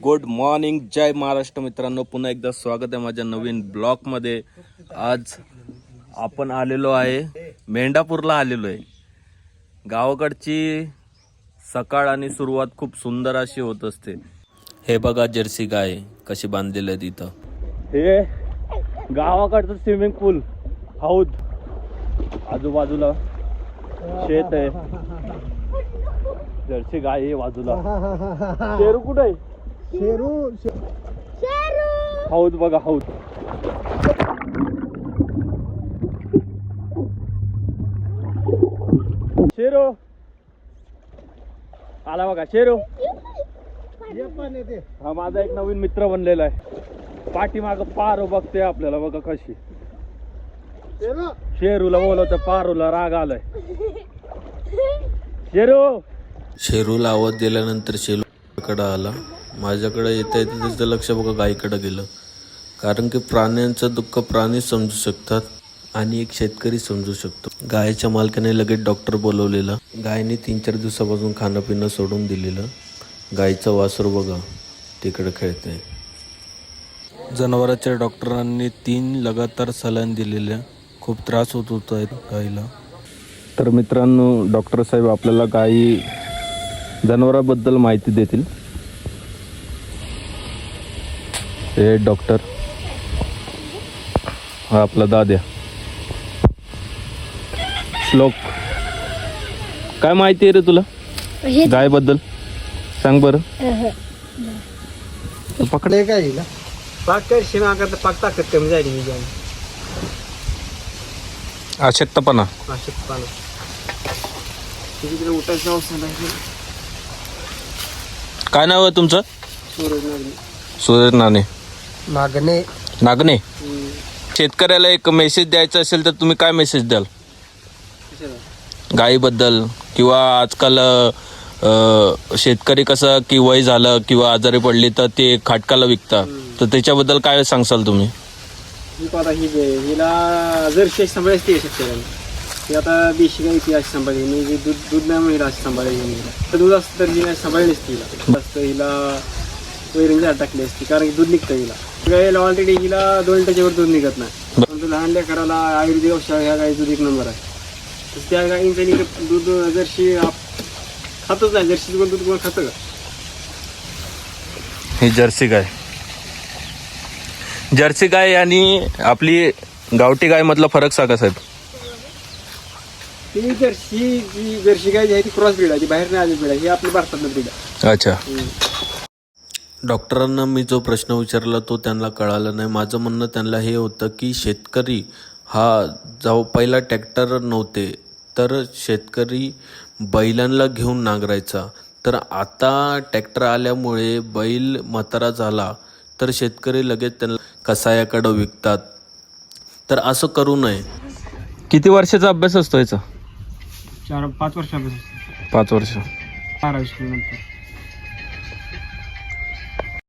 Good morning, जय महाराष्ट्र मित्रांनो. पुन्हा एकदा स्वागत आहे माझ्या नवीन ब्लॉगमध्ये. आज आपण आलेलो आहे मेंढापूरला आलेलो आहे. गावाकडची सकाळ आणि सुरुवात खूप सुंदर अशी होत असते. हे बघा जर्सी गाय कशी बांधलेली आहे तिथं. हे गावाकडचं स्विमिंग पूल, हौद, आजूबाजूला शेत आहे. जर्सी गाय आहे बाजूला. शेरू कुठे आहे? हौद बघा, हौद. शेरू आला बघा, शेरू. हा माझा एक नवीन मित्र बनलेला आहे. पाठीमाग पारो बघते आपल्याला बघा कशी. शेरूला बोलवतं, पारूला राग आलाय. शेरूला आवाज दिल्यानंतर शेरूकडे आला. माझ्याकडे येता येते त्याचं लक्ष बघा गायीकडे गेलं. कारण की प्राण्यांचं दुःख प्राणी समजू शकतात आणि एक शेतकरी समजू शकतो. गायीच्या मालकाने लगेच डॉक्टर बोलवलेला. गायीने 3-4 दिवसापासून खाणं पिणं सोडून दिलेलं. गायीचं वासरू बघा तिकडे खेळते. जनावरांच्या डॉक्टरांनी 3 लगातार सलाईन दिलेल्या. खूप त्रास होत होता गायीला. तर मित्रांनो, डॉक्टर साहेब आपल्याला गायी जनावरांबद्दल माहिती देतील. हे डॉक्टर, हा आपला दाद्या. श्लोक, काय माहिती आहे रे तुला गायबद्दल? सांग बरं. पकडे काय पाक कर शिना करता पाक ताकद कमी झाली. मी जाऊन अशक्तपणा तिकडे उठायचं अवसर नाही. काय नाव आहे तुमचं? सूरज नागणे. सूरज नाणे. नागणे. शेतकऱ्याला एक मेसेज द्यायचा असेल तर तुम्ही काय मेसेज द्याल गायीबद्दल? किंवा आजकाल शेतकरी कसं की वय झालं किंवा आजारी पडली तर ते खाटकाला विकतात, तर त्याच्याबद्दल काय सांगसाल तुम्ही? हिला जर सांभाळायची शेतकऱ्यांनी, ही आता देशी गाय ती अशी सांभाळली. म्हणजे दूध नाही म्हणून अशी सांभाळायची. तर दूध असतं तर हिला सांभाळली असती. हिला जास्त हिला वैरण झाड टाकली असती, कारण की दूध निघतं हिला. गायला ऑलरेडी हिला 2 लिटरच्यावर दूध निघत नाही. पण लहान लेकराला आयुर्वेदिक औषध ह्या गाई दूध 1 नंबर आहे. तर त्या गाईंचं दूध जर्शी खातच नाही. जर्शी दूध कोण खातं का? ही जर्सी गाय. जर्सी गाय आणि आपली गावठी गाय मधला फरक सांगा साहेब. ती जर्सी गाय जी आहे ती क्रॉस ब्रीड आहे. ती बाहेर नाही आली ब्रीड आहे. ही आपली भारतातलं ब्रीड आहे. अच्छा. डॉक्टरांना मी जो प्रश्न विचारला तो त्यांना कळाला नाही. माझं म्हणणं त्यांना हे होतं की शेतकरी हा जो पहिला ट्रॅक्टर नव्हते तर शेतकरी बैलांना घेऊन नांगरायचा. तर आता ट्रॅक्टर आल्यामुळे बैल म्हातारा झाला तर शेतकरी लगेच त्यांना कसायाकडं विकतात. तर असं करू नये. किती वर्षाचा अभ्यास असतो याचा? 4-5 वर्षापासून. 5 वर्ष. 12 नंतर